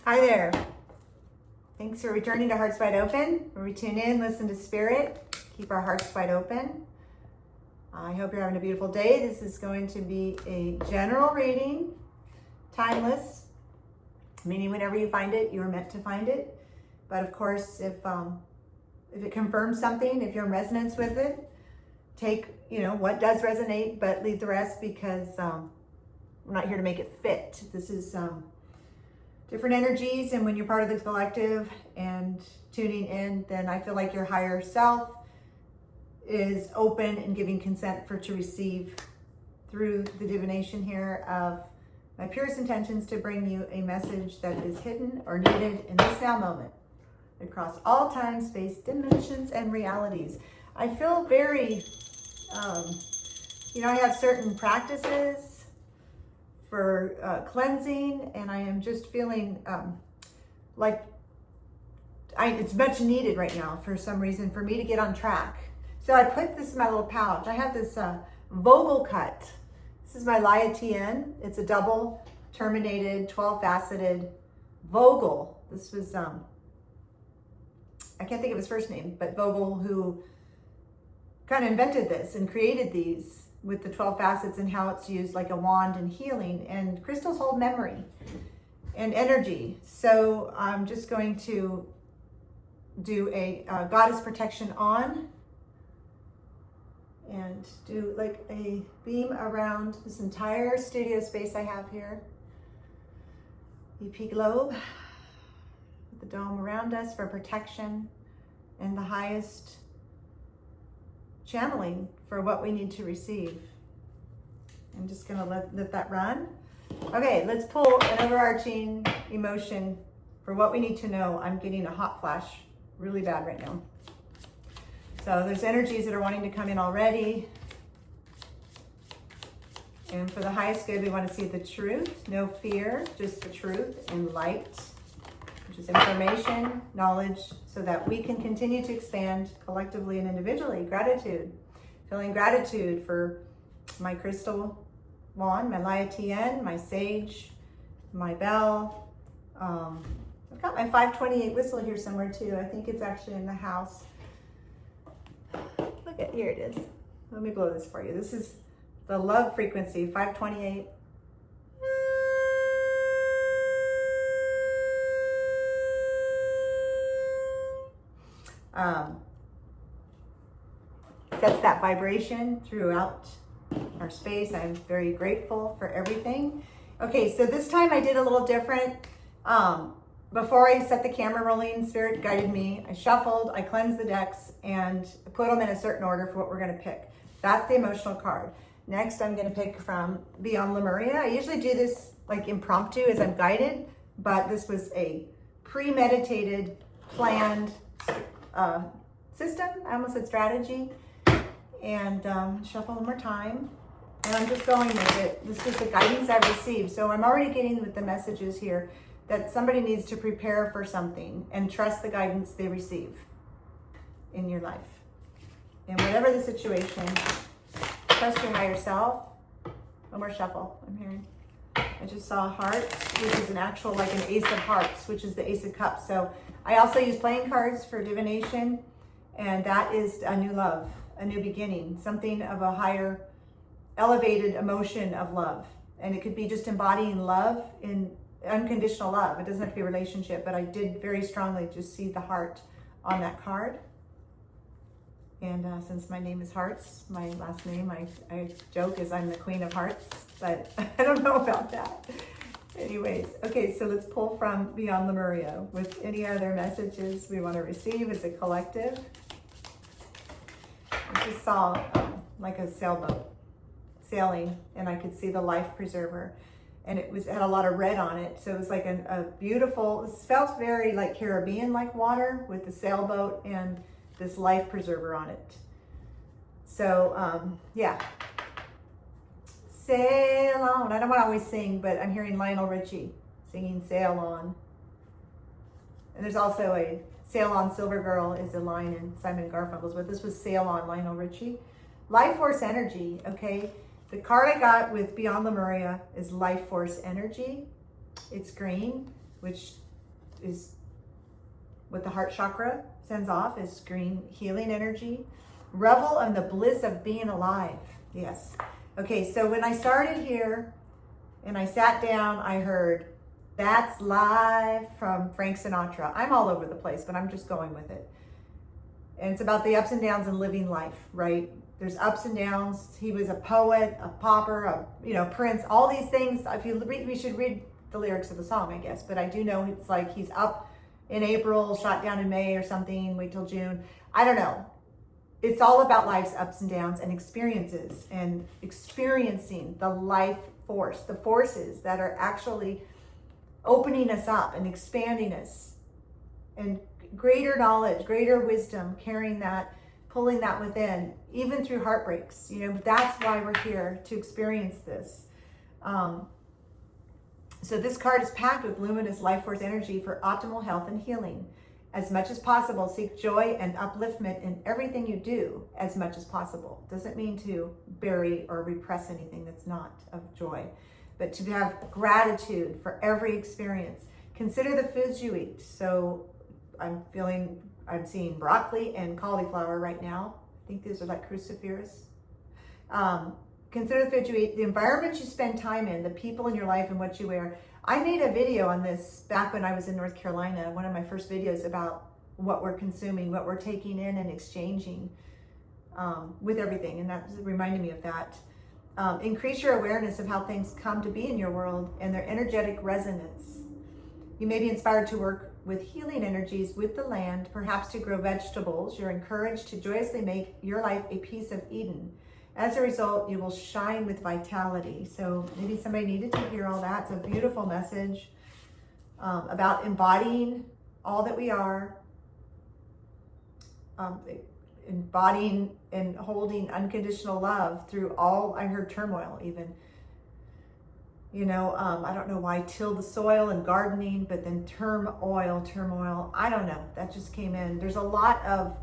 Hi there. Thanks for returning to Hearts Wide Open, where we tune in, listen to spirit, keep our hearts wide open. I hope you're having a beautiful day. This is going to be a general reading, timeless, meaning whenever you find it, you were meant to find it. But of course, if it confirms something, if you're in resonance with it, take what does resonate, but leave the rest, because we're not here to make it fit. This is different energies, and when you're part of the collective and tuning in, then I feel like your higher self is open and giving consent to receive through the divination here of my purest intentions to bring you a message that is hidden or needed in this now moment across all time, space, dimensions, and realities. I feel very, I have certain practices for cleansing, and I am just feeling it's much needed right now for some reason for me to get on track. So I put this in my little pouch. I have this Vogel cut. This is my Liatien. It's a double terminated, 12-faceted Vogel. This was, I can't think of his first name, but Vogel, who kind of invented this and created these with the 12 facets and how it's used like a wand in healing. And crystals hold memory and energy. So I'm just going to do a goddess protection on and do like a beam around this entire studio space I have here. EP globe, the dome around us for protection and the highest channeling for what we need to receive. I'm just gonna let that run. Okay, let's pull an overarching emotion for what we need to know. I'm getting a hot flash really bad right now. So there's energies that are wanting to come in already. And for the highest good, we want to see the truth, no fear, just the truth and light, which is information, knowledge, so that we can continue to expand collectively and individually. Gratitude, feeling gratitude for my crystal wand, my Liatien, my sage, my bell. I've got my 528 whistle here somewhere too. I think it's actually in the house. Look at, here it is. Let me blow this for you. This is the love frequency, 528. Sets that vibration throughout our space. I'm very grateful for everything. Okay, so this time I did a little different. Before I set the camera rolling, Spirit guided me. I shuffled, I cleansed the decks, and put them in a certain order for what we're gonna pick. That's the emotional card. Next, I'm gonna pick from Beyond Lemuria. I usually do this like impromptu as I'm guided, but this was a premeditated, planned system. I almost said strategy. And shuffle one more time. And I'm just going with it. This is the guidance I've received. So I'm already getting with the messages here that somebody needs to prepare for something and trust the guidance they receive in your life. And whatever the situation, trust your higher self. One more shuffle, I'm hearing. I just saw Hearts, which is an actual, like an Ace of Hearts, which is the Ace of Cups. So I also use playing cards for divination, and that is a new love, a new beginning, something of a higher, elevated emotion of love. And it could be just embodying love in unconditional love. It doesn't have to be a relationship, but I did very strongly just see the heart on that card. And since my name is Hearts, my last name, I joke is I'm the Queen of Hearts, but I don't know about that. Anyways, okay, so let's pull from Beyond Lemuria with any other messages we want to receive as a collective. I just saw like a sailboat sailing, and I could see the life preserver, and it had a lot of red on it. So it was like a beautiful, it felt very like Caribbean-like water with the sailboat and this life preserver on it. So yeah, sail on. I don't want to always sing, but I'm hearing Lionel Richie singing Sail On. And there's also a Sail On Silver Girl is a line in Simon Garfunkel's, but this was Sail On, Lionel Richie. Life force energy, okay? The card I got with Beyond Lemuria is Life Force Energy. It's green, which is what the heart chakra sends off is green healing energy. Revel in the bliss of being alive. Yes. Okay, so when I started here and I sat down, I heard, "That's live" from Frank Sinatra. I'm all over the place, but I'm just going with it. And it's about the ups and downs in living life, right? There's ups and downs. He was a poet, a pauper, Prince, all these things. If you read, we should read the lyrics of the song, I guess. But I do know it's like he's up in April, shot down in May or something, wait till June. I don't know. It's all about life's ups and downs and experiences and experiencing the life force, the forces that are actually opening us up and expanding us, and greater knowledge, greater wisdom, carrying that, pulling that within, even through heartbreaks. That's why we're here, to experience this. So this card is packed with luminous life force energy for optimal health and healing. As much as possible, seek joy and upliftment in everything you do as much as possible. Doesn't mean to bury or repress anything that's not of joy, but to have gratitude for every experience. Consider the foods you eat. So I'm seeing broccoli and cauliflower right now. I think these are like cruciferous. Consider the food you eat, the environment you spend time in, the people in your life, and what you wear. I made a video on this back when I was in North Carolina, one of my first videos, about what we're consuming, what we're taking in and exchanging with everything. And that reminded me of that. Increase your awareness of how things come to be in your world and their energetic resonance. You may be inspired to work with healing energies with the land, perhaps to grow vegetables. You're encouraged to joyously make your life a piece of Eden. As a result, you will shine with vitality. So maybe somebody needed to hear all that. It's a beautiful message about embodying all that we are, embodying and holding unconditional love through all, I heard turmoil even. I don't know why till the soil and gardening, but then turmoil. I don't know. That just came in. There's a lot of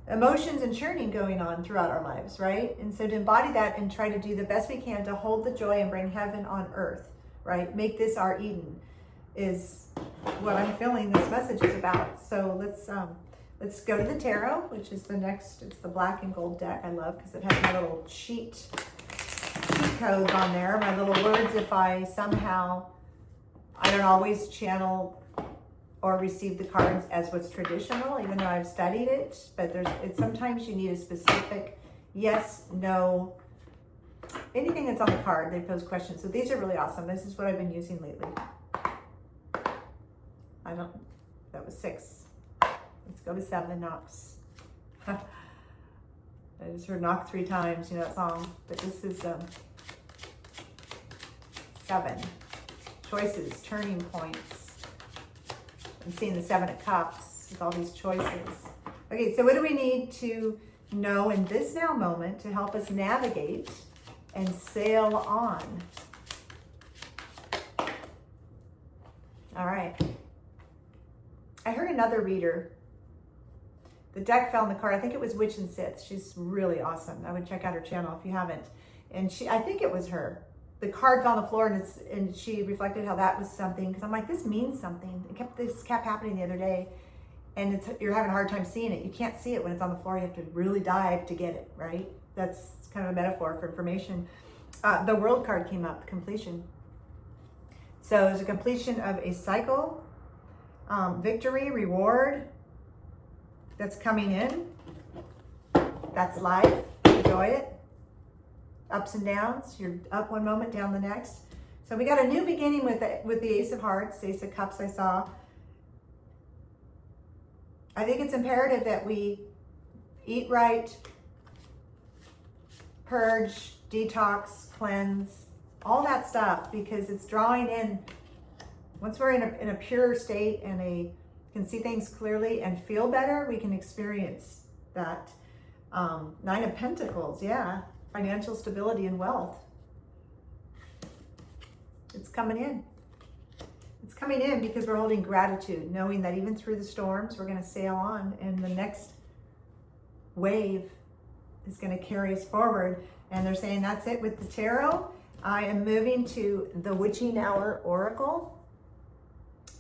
emotions and churning going on throughout our lives, right? And so to embody that and try to do the best we can to hold the joy and bring heaven on earth, right? Make this our Eden is what I'm feeling this message is about. So let's go to the tarot, which is the next. It's the black and gold deck. I love because it has my little cheat codes on there, my little words. If I don't always channel or receive the cards as what's traditional, even though I've studied it, but sometimes you need a specific yes, no, anything that's on the card, they pose questions. So these are really awesome. This is what I've been using lately. That was 6. Let's go to 7 knocks. I just heard knock 3 times, that song, but this is 7. Choices, turning points. I'm seeing the 7 of Cups with all these choices. Okay, so what do we need to know in this now moment to help us navigate and sail on? All right. I heard another reader. The deck fell in the card. I think it was Witch and Sith. She's really awesome. I would check out her channel if you haven't. And I think it was her. The card fell on the floor, and she reflected how that was something, because I'm like, this means something. This kept happening the other day, and you're having a hard time seeing it. You can't see it when it's on the floor. You have to really dive to get it, right? That's kind of a metaphor for information. The World card came up, completion. So there's a completion of a cycle, victory, reward that's coming in. That's life. Enjoy it. Ups and downs. You're up one moment, down the next. So we got a new beginning with the Ace of Hearts, Ace of Cups I saw. I think it's imperative that we eat right, purge, detox, cleanse, all that stuff, because it's drawing in. Once we're in a pure state and can see things clearly and feel better, we can experience that. 9 of Pentacles, yeah. Financial stability and wealth. It's coming in. It's coming in because we're holding gratitude, knowing that even through the storms, we're going to sail on, and the next wave is going to carry us forward. And they're saying that's it with the tarot. I am moving to the Witching Hour Oracle.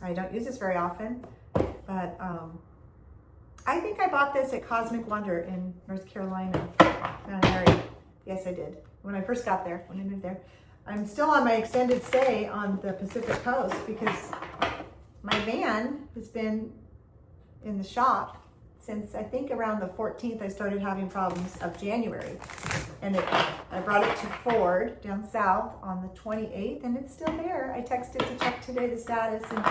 I don't use this very often, but I think I bought this at Cosmic Wonder in North Carolina, Mount Airy. Yes, I did. When I first got there, when I moved there. I'm still on my extended stay on the Pacific Coast because my van has been in the shop since I think around the 14th. I started having problems of January, and I brought it to Ford down south on the 28th, and it's still there. I texted to check today the status, and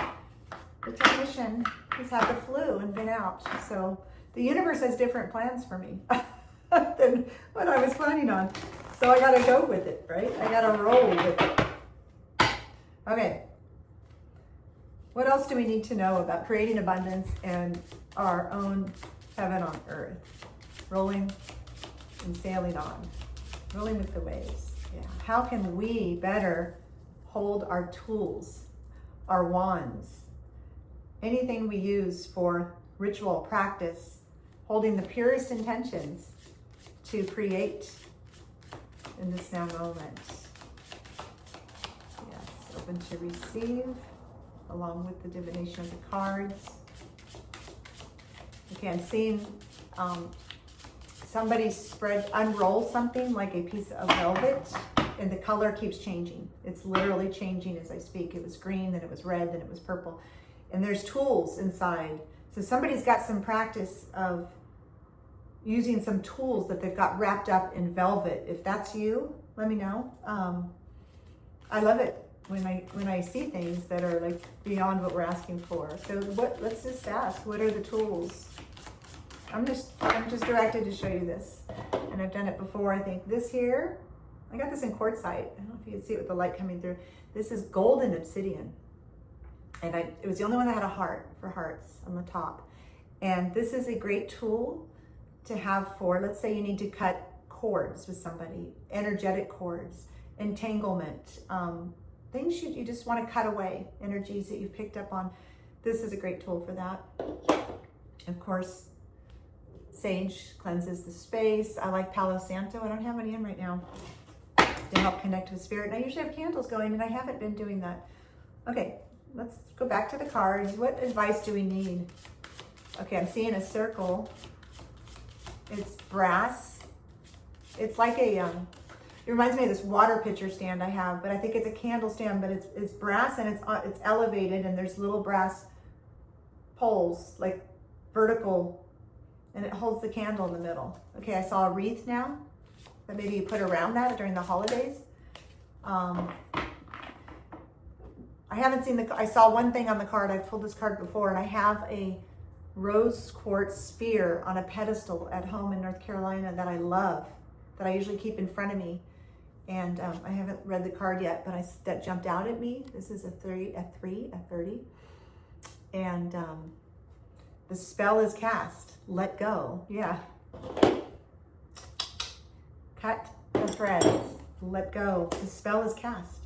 the technician has had the flu and been out. So the universe has different plans for me than what I was planning on. So I gotta go with it, right? I gotta roll with it. Okay. What else do we need to know about creating abundance and our own heaven on earth? Rolling and sailing on. Rolling with the waves. Yeah. How can we better hold our tools, our wands, anything we use for ritual practice, holding the purest intentions to create in this now moment? Yes, open to receive, along with the divination of the cards. Okay, I'm seeing somebody unroll something like a piece of velvet, and the color keeps changing. It's literally changing as I speak. It was green, then it was red, then it was purple. And there's tools inside. So somebody's got some practice of using some tools that they've got wrapped up in velvet. If that's you, let me know. I love it when I see things that are like beyond what we're asking for. So let's just ask, what are the tools? I'm just directed to show you this. And I've done it before. I think this here, I got this in quartzite. I don't know if you can see it with the light coming through. This is golden obsidian. And it was the only one that had a heart for hearts on the top. And this is a great tool to have for, let's say you need to cut cords with somebody, energetic cords, entanglement, things you just want to cut away, energies that you've picked up on. This is a great tool for that. Of course, sage cleanses the space. I like Palo Santo. I don't have any in right now to help connect with spirit. And I usually have candles going, and I haven't been doing that. Okay, let's go back to the cards. What advice do we need? Okay, I'm seeing a circle. It's brass. It's like it reminds me of this water pitcher stand I have, but I think it's a candle stand, but it's brass, and it's elevated, and there's little brass poles, like vertical, and it holds the candle in the middle. Okay, I saw a wreath now that maybe you put around that during the holidays. I haven't seen I saw one thing on the card. I've pulled this card before, and I have a rose quartz sphere on a pedestal at home in North Carolina that I love, that I usually keep in front of me. And I haven't read the card yet, but that jumped out at me. This is a 30. And the spell is cast. Let go. Yeah. Cut the threads. Let go. The spell is cast.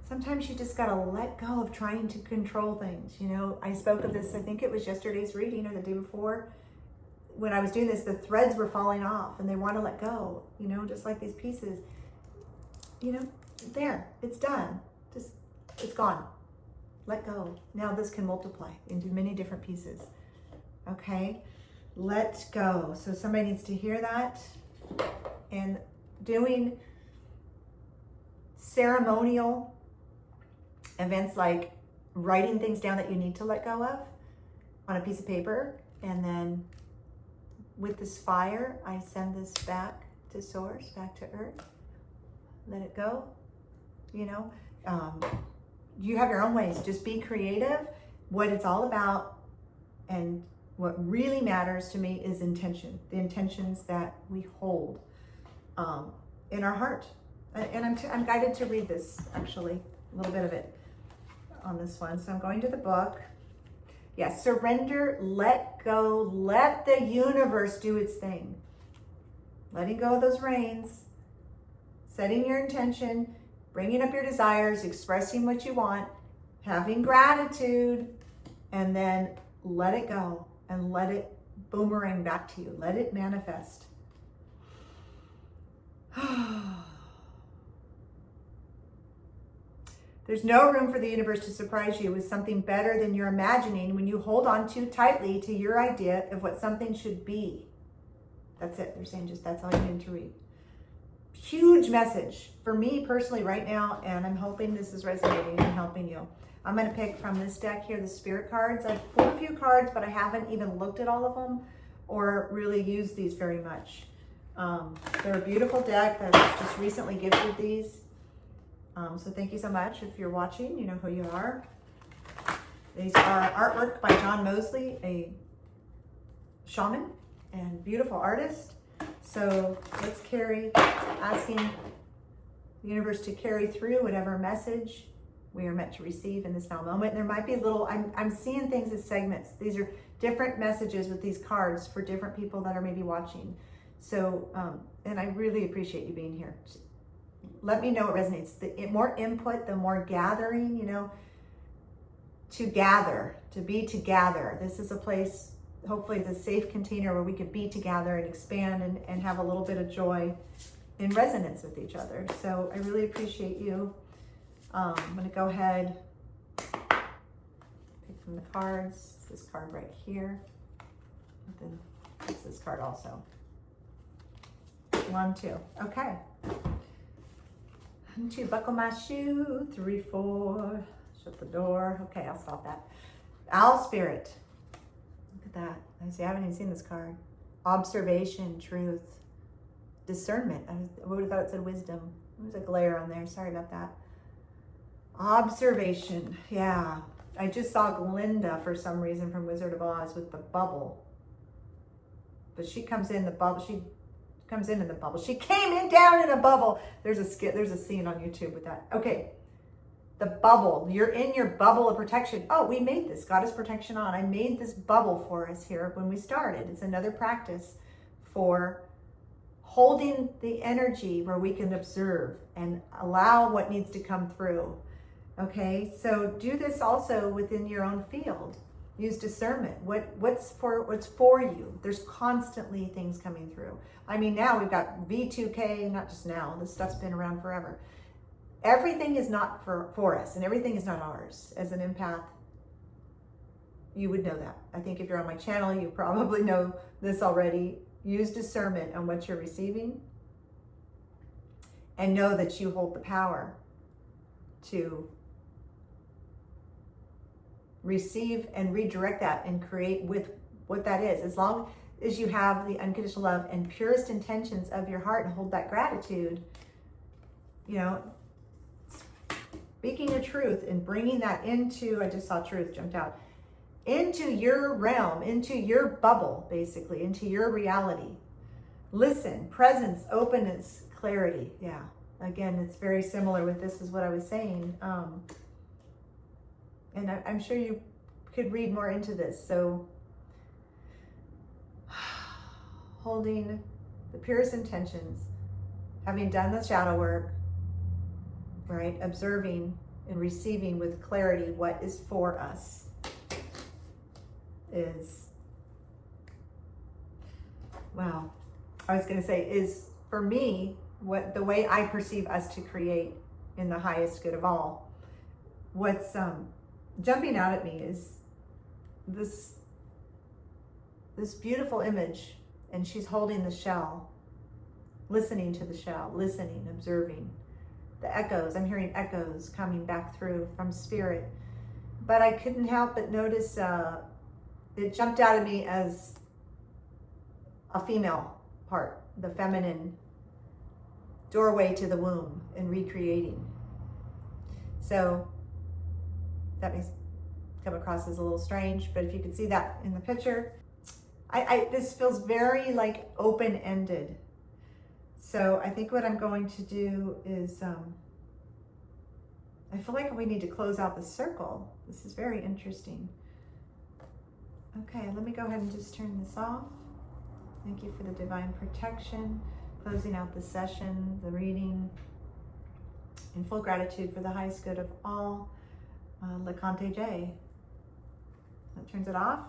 Sometimes you just gotta let go of trying to control things. You know, I spoke of this, I think it was yesterday's reading or the day before. When I was doing this, the threads were falling off, and they want to let go, you know, just like these pieces. You know, there, it's done. It's gone. Let go. Now this can multiply into many different pieces. Okay? Let go. So somebody needs to hear that. And doing ceremonial events like writing things down that you need to let go of on a piece of paper, and then with this fire, I send this back to source, back to earth. Let it go. You know, you have your own ways. Just be creative. What it's all about, and what really matters to me is intention. The intentions that we hold in our heart. And I'm guided to read this, actually, a little bit of it on this one. So I'm going to the book. Yes, surrender, let go, let the universe do its thing. Letting go of those reins, setting your intention, bringing up your desires, expressing what you want, having gratitude, and then let it go and let it boomerang back to you. Let it manifest. There's no room for the universe to surprise you with something better than you're imagining when you hold on too tightly to your idea of what something should be. That's it. They're saying just that's all you need to read. Huge message for me personally right now, and I'm hoping this is resonating and helping you. I'm going to pick from this deck here, the spirit cards. I've pulled a few cards, but I haven't even looked at all of them or really used these very much. They're a beautiful deck. I was just recently gifted these. So thank you so much. If you're watching, you know who you are. These are artwork by John Mosley, a shaman and beautiful artist. So let's asking the universe to carry through whatever message we are meant to receive in this now moment. There might be I'm seeing things as segments. These are different messages with these cards for different people that are maybe watching. So, and I really appreciate you being here. Let me know what resonates. The more input, the more gathering, to gather, to be together. This is a place, hopefully it's a safe container where we could be together and expand and have a little bit of joy in resonance with each other. So I really appreciate you. I'm going to go ahead, pick from the cards. It's this card right here. And then it's this card also. 1, 2. Okay. 1, 2, buckle my shoe. 3, 4, shut the door. Okay, I'll stop that. Owl spirit. Look at that. I haven't even seen this card. Observation, truth, discernment. I would have thought it said wisdom. There's a glare on there. Sorry about that. Observation. Yeah. I just saw Glinda for some reason from Wizard of Oz with the bubble. But she comes in the bubble. She comes in the bubble. She came in down in a bubble. There's a scene on YouTube with that. Okay. The bubble. You're in your bubble of protection. Oh, we made this. Goddess protection on. I made this bubble for us here when we started. It's another practice for holding the energy where we can observe and allow what needs to come through. Okay, so do this also within your own field. Use discernment. What's for you? There's constantly things coming through. I mean, now we've got V2K, not just now. This stuff's been around forever. Everything is not for us, and everything is not ours. As an empath, you would know that. I think if you're on my channel, you probably know this already. Use discernment on what you're receiving, and know that you hold the power to receive and redirect that and create with what that is. As long as you have the unconditional love and purest intentions of your heart and hold that gratitude, speaking your truth and bringing that into, I just saw truth jumped out, into your realm, into your bubble, basically, into your reality. Listen, presence, openness, clarity. Yeah. Again, it's very similar with this is what I was saying. And I'm sure you could read more into this. So holding the purest intentions, having done the shadow work, right? Observing and receiving with clarity what is for us is, well, I was going to say is for me, what the way I perceive us to create in the highest good of all. What's jumping out at me is this beautiful image, and she's holding the shell, listening to the shell, listening, observing the echoes. I'm hearing echoes coming back through from spirit, but I couldn't help but notice it jumped out at me as a female part, the feminine doorway to the womb and recreating. So that may come across as a little strange, but if you can see that in the picture, this feels very like open-ended. So I think what I'm going to do is, I feel like we need to close out the circle. This is very interesting. Okay, let me go ahead and just turn this off. Thank you for the divine protection. Closing out the session, the reading, in full gratitude for the highest good of all. Lekante J. That turns it off.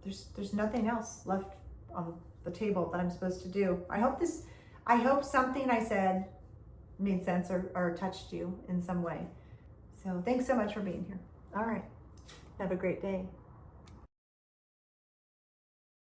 There's nothing else left on the table that I'm supposed to do. I hope something I said made sense or touched you in some way. So thanks so much for being here. All right. Have a great day.